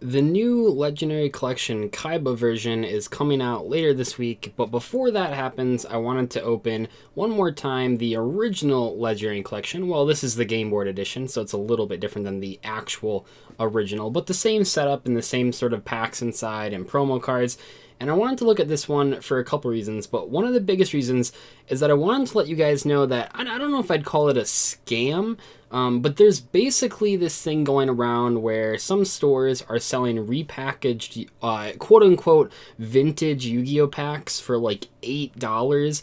The new Legendary Collection Kaiba version is coming out later this week, but before that happens, I wanted to open one more time the original Legendary Collection. Well, this is the Game Board edition, so it's a little bit different than the actual original, but the same setup and the same sort of packs inside and promo cards. And I wanted to look at this one for a couple reasons, but one of the biggest reasons is that I wanted to let you guys know that I don't know if I'd call it a scam, but there's basically this thing going around where some stores are selling repackaged, quote-unquote, vintage Yu-Gi-Oh! Packs for like $8.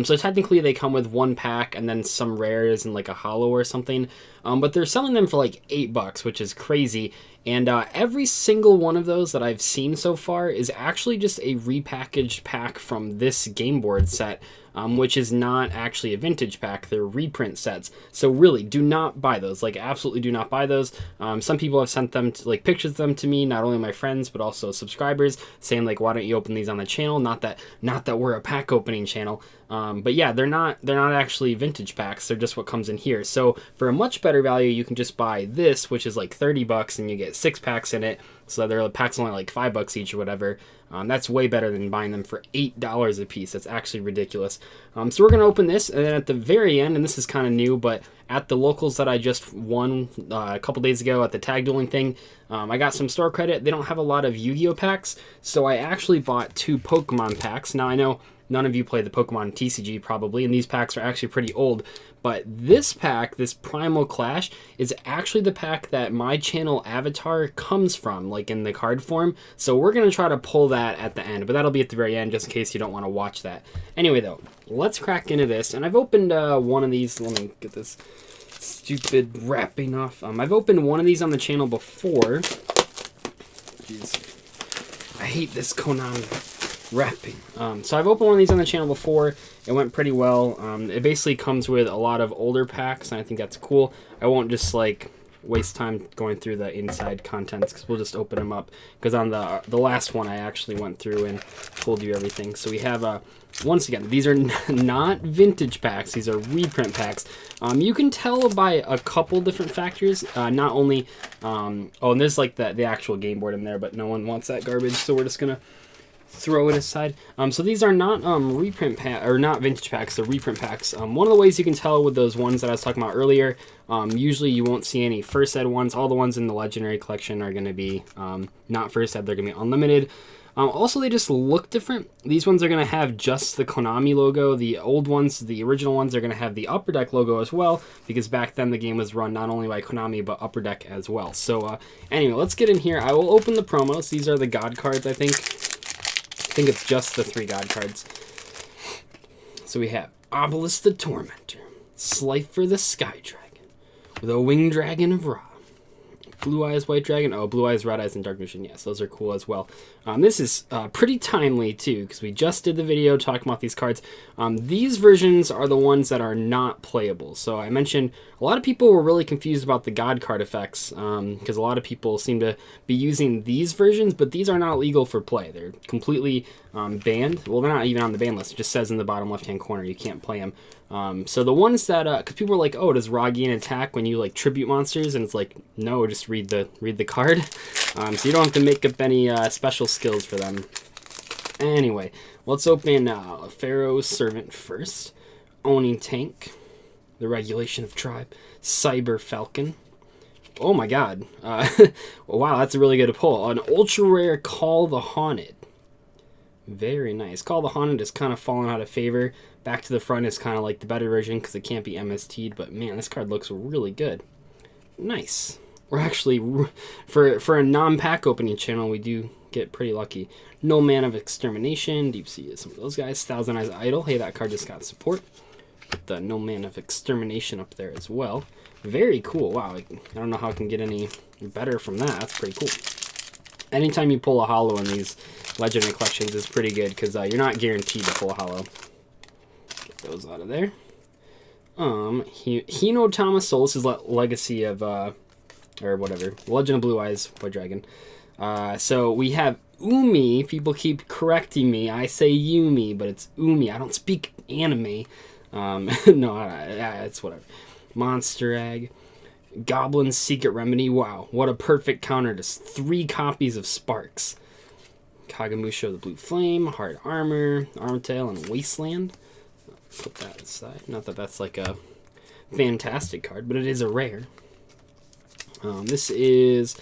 So technically they come with one pack and then some rares and like a holo or something, but they're selling them for like $8, which is crazy. And every single one of those that I've seen so far is actually just a repackaged pack from this game board set, which is not actually a vintage pack. They're reprint sets. So really, do not buy those. Like, absolutely do not buy those. Some people have sent them to, like, pictures of them to me, not only my friends, but also subscribers, saying, like, why don't you open these on the channel? Not that we're a pack opening channel. But yeah, they're not actually vintage packs. They're just what comes in here. So for a much better value, you can just buy this, which is like $30, and you get 6 packs in it. So their packs only like $5 each or whatever. That's way better than buying them for $8 a piece. That's actually ridiculous. So we're gonna open this, and then at the very end, and this is kind of new, but at the locals that I just won a couple days ago at the tag dueling thing, I got some store credit. They don't have a lot of Yu-Gi-Oh packs, so I actually bought 2 Pokemon packs. Now I know none of you play the Pokemon TCG probably, and these packs are actually pretty old. But this pack, this Primal Clash, is actually the pack that my channel avatar comes from, like in the card form. So we're going to try to pull that at the end, but that'll be at the very end just in case you don't want to watch that. Anyway, though, let's crack into this. And I've opened one of these. Let me get this stupid wrapping off. I've opened one of these on the channel before. Jeez. I hate this Konami wrapping. So I've opened one of these on the channel before. It went pretty well. It basically comes with a lot of older packs, and I think that's cool. I won't just like waste time going through the inside contents because we'll just open them up. Because on the last one, I actually went through and told you everything. So we have once again, these are not vintage packs. These are reprint packs. You can tell by a couple different factors. Not only oh, and there's like the actual game board in there, but no one wants that garbage, so we're just gonna throw it aside. So these are not reprint pack or not vintage packs, they're reprint packs. One of the ways you can tell with those ones that I was talking about earlier, usually you won't see any first ed ones. All the ones in the Legendary Collection are going to be not first ed, they're going to be unlimited. Also, they just look different. These ones are going to have just the Konami logo. The old ones, the original ones, are going to have the Upper Deck logo as well, because back then the game was run not only by Konami, but Upper Deck as well. So anyway, let's get in here. I will open the promos. These are the God cards, I think. I think it's just the 3 God cards. So we have Obelisk the Tormentor, Slifer the Sky Dragon, with a Winged Dragon of Ra, Blue Eyes White Dragon, oh, Blue Eyes Red Eyes and Dark Vision, yes, those are cool as well. This is pretty timely too, because we just did the video talking about these cards. These versions are the ones that are not playable. So I mentioned a lot of people were really confused about the God card effects, because a lot of people seem to be using these versions, but these are not legal for play. They're completely banned. Well, they're not even on the ban list. It just says in the bottom left-hand corner you can't play them. So the ones that, because people were like, oh, does Ra gain attack when you like tribute monsters? And it's like, no, just read the card. So you don't have to make up any special skills for them. Anyway, let's open Pharaoh's Servant first. Oni Tank, the Regulation of Tribe, Cyber Falcon. Oh my god. Wow, that's a really good pull. An ultra rare Call the Haunted. Very nice. Call the Haunted is kind of fallen out of favor. Back to the Front is kind of like the better version because it can't be MST'd, but man, this card looks really good. Nice. We're actually, for a non-pack opening channel, we do get pretty lucky. No Man of Extermination. Deep Sea is some of those guys. Thousand Eyes Idol. Hey, that card just got support. Put the No Man of Extermination up there as well. Very cool. Wow, I don't know how I can get any better from that. That's pretty cool. Anytime you pull a holo in these Legendary Collections is pretty good because you're not guaranteed to pull a holo. Get those out of there. Hino Tama This is Legacy of, or whatever, Legend of Blue Eyes White Dragon. So we have Umi. People keep correcting me. I say Yumi, but it's Umi. I don't speak anime. No, it's whatever. Monster Egg. Goblin's Secret Remedy. Wow, what a perfect counter to 3 copies of Sparks. Kagamusha, the Blue Flame, Hard Armor, Armtail, and Wasteland. Put that aside. Not that that's like a fantastic card, but it is a rare. This is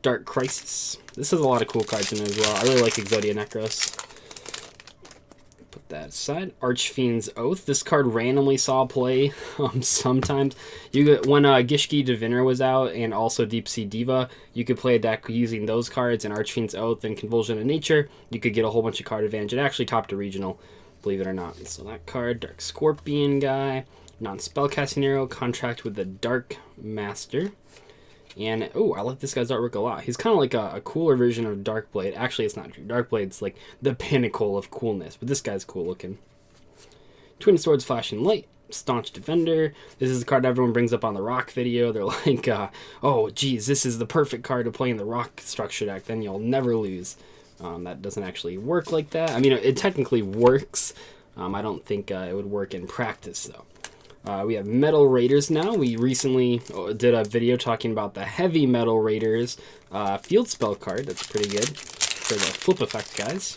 Dark Crisis. This has a lot of cool cards in it as well. I really like Exodia Necros. Put that aside. Archfiend's Oath. This card randomly saw play sometimes. When Gishki Diviner was out and also Deep Sea Diva, you could play a deck using those cards and Archfiend's Oath and Convulsion of Nature. You could get a whole bunch of card advantage. It actually topped a regional, believe it or not. So that card, Dark Scorpion guy, non-spellcasting arrow, contract with the Dark Master. And, oh, I like this guy's artwork a lot. He's kind of like a cooler version of Darkblade. Actually, it's not true. Darkblade's like the pinnacle of coolness, but this guy's cool looking. Twin Swords Flashing Light, Staunch Defender. This is the card everyone brings up on the Rock video. They're like, oh, geez, this is the perfect card to play in the Rock structure deck. Then you'll never lose. That doesn't actually work like that. I mean, it technically works. I don't think it would work in practice, though. We have Metal Raiders now. We recently did a video talking about the Heavy Metal Raiders field spell card. That's pretty good for the flip effect guys.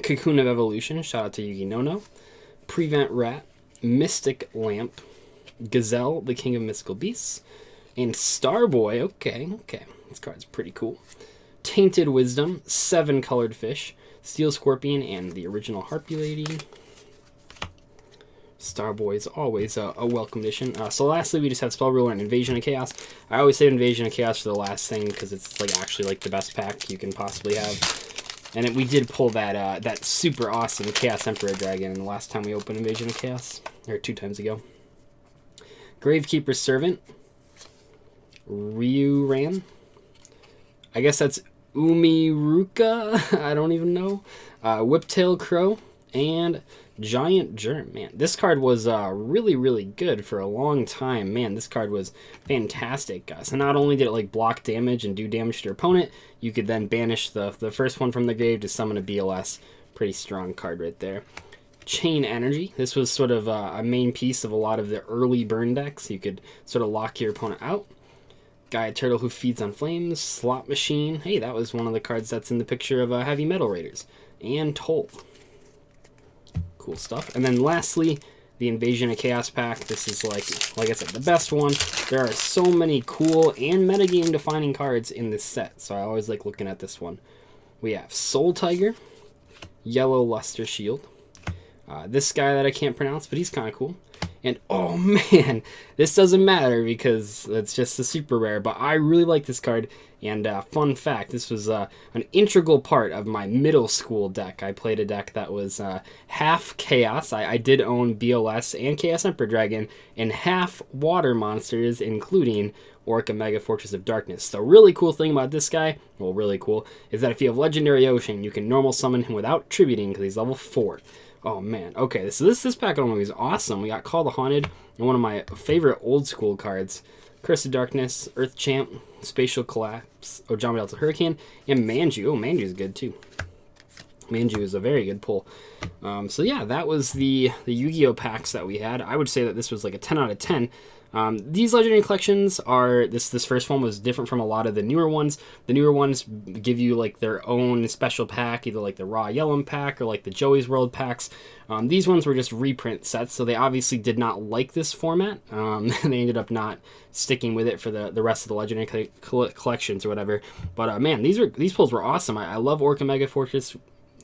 Cocoon of Evolution. Shout out to Yugi Nono. Prevent Rat. Mystic Lamp. Gazelle, the King of Mystical Beasts. And Starboy. Okay. This card's pretty cool. Tainted Wisdom. 7 colored fish. Steel Scorpion and the original Harpy Lady. Starboy is always a welcome addition. So lastly, we just have Spell Ruler and Invasion of Chaos. I always save Invasion of Chaos for the last thing because it's like actually like the best pack you can possibly have. And we did pull that that super awesome Chaos Emperor Dragon the last time we opened Invasion of Chaos, or 2 times ago. Gravekeeper's Servant. Ryuran. I guess that's Umiruka. I don't even know. Whiptail Crow and Giant Germ. Man, this card was really, really good for a long time. Man, this card was fantastic. So not only did it like block damage and do damage to your opponent, you could then banish the first one from the grave to summon a BLS. Pretty strong card right there. Chain Energy. This was sort of a main piece of a lot of the early burn decks. You could sort of lock your opponent out. Gaia Turtle Who Feeds on Flames. Slot Machine. Hey, that was one of the cards that's in the picture of Heavy Metal Raiders. And Toll. Cool stuff. And then lastly, the Invasion of Chaos pack. This is like I said, the best one. There are so many cool and metagame defining cards in this set, so I always like looking at this one. We have Soul Tiger, Yellow Luster Shield, this guy that I can't pronounce, but he's kind of cool. And oh man, this doesn't matter because it's just a super rare, but I really like this card. And fun fact, this was an integral part of my middle school deck. I played a deck that was half Chaos. I did own BLS and Chaos Emperor Dragon, and half Water monsters, including Orca Mega Fortress of Darkness. So really cool thing about this guy, well really cool, is that if you have Legendary Ocean, you can normal summon him without tributing because he's level 4. Oh man, okay, so this pack on is awesome. We got Call the Haunted, and one of my favorite old school cards, Curse of Darkness, Earth Champ, Spatial Collapse, Ojama Delta Hurricane, and Manju. Oh, Manju's good too. Manju is a very good pull. So yeah, that was the Yu-Gi-Oh packs that we had. I would say that this was like a 10 out of 10. These Legendary Collections are, this first one was different from a lot of the newer ones. The newer ones give you like their own special pack, either like the Raw Yellum pack or like the Joey's World packs. These ones were just reprint sets, so they obviously did not like this format. They ended up not sticking with it for the rest of the Legendary collections or whatever. But man, these pulls were awesome. I love Orca Mega Fortress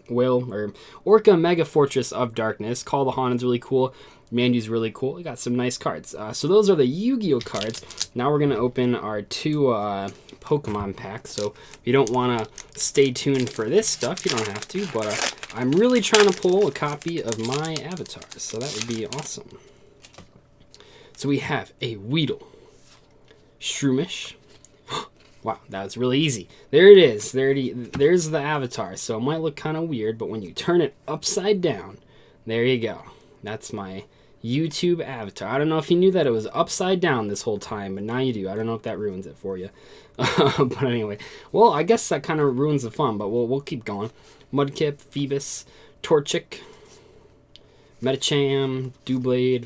Orca Mega Fortress of Darkness. Call the Haunted is really cool. Mandy's really cool. We got some nice cards. So those are the Yu-Gi-Oh cards. Now we're going to open our 2 Pokemon packs. So if you don't want to stay tuned for this stuff, you don't have to. But I'm really trying to pull a copy of my avatar. So that would be awesome. So we have a Weedle, Shroomish. Wow, that was really easy. There it is. There's the avatar. So it might look kind of weird, but when you turn it upside down, there you go. That's my YouTube avatar. I don't know if you knew that it was upside down this whole time, but now you do. I don't know if that ruins it for you. But anyway, well, I guess that kind of ruins the fun, but we'll keep going. Mudkip, Phoebus, Torchic, Metacham, Doublade,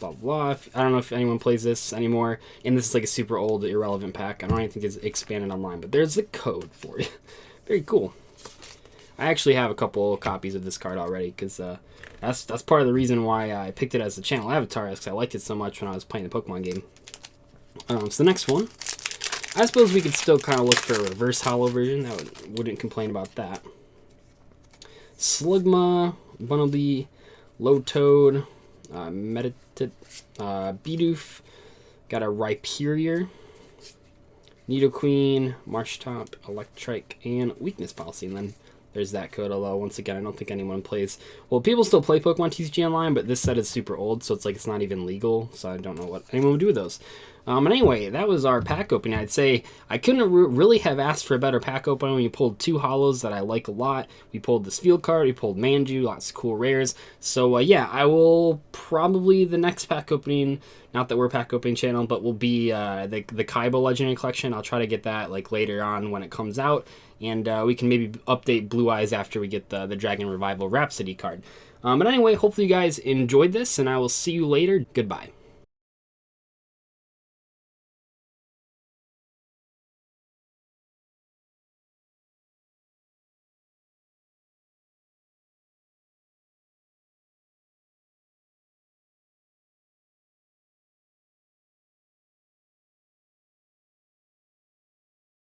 blah, blah. I don't know if anyone plays this anymore, and this is like a super old, irrelevant pack. I don't even think it's expanded online, but there's the code for it. Very cool. I actually have a couple copies of this card already, because that's part of the reason why I picked it as the channel avatar, is because I liked it so much when I was playing the Pokemon game. So the next one, I suppose we could still kind of look for a reverse holo version. Wouldn't complain about that. Slugma, Bunnelby, Lowtoad, Bidoof, got a Rhyperior, Nidoqueen, Marshtop, Electrike, and Weakness Policy. And then there's that code, although once again, I don't think anyone plays... Well, people still play Pokemon TCG Online, but this set is super old, so it's like it's not even legal, so I don't know what anyone would do with those. But anyway, that was our pack opening. I'd say I couldn't really have asked for a better pack opening. We pulled 2 holos that I like a lot. We pulled this field card. We pulled Manju, lots of cool rares. So yeah, I will probably, the next pack opening, not that we're a pack opening channel, but will be the Kaiba Legendary Collection. I'll try to get that like later on when it comes out. And we can maybe update Blue Eyes after we get the Dragon Revival Rhapsody card. But anyway, hopefully you guys enjoyed this, and I will see you later. Goodbye.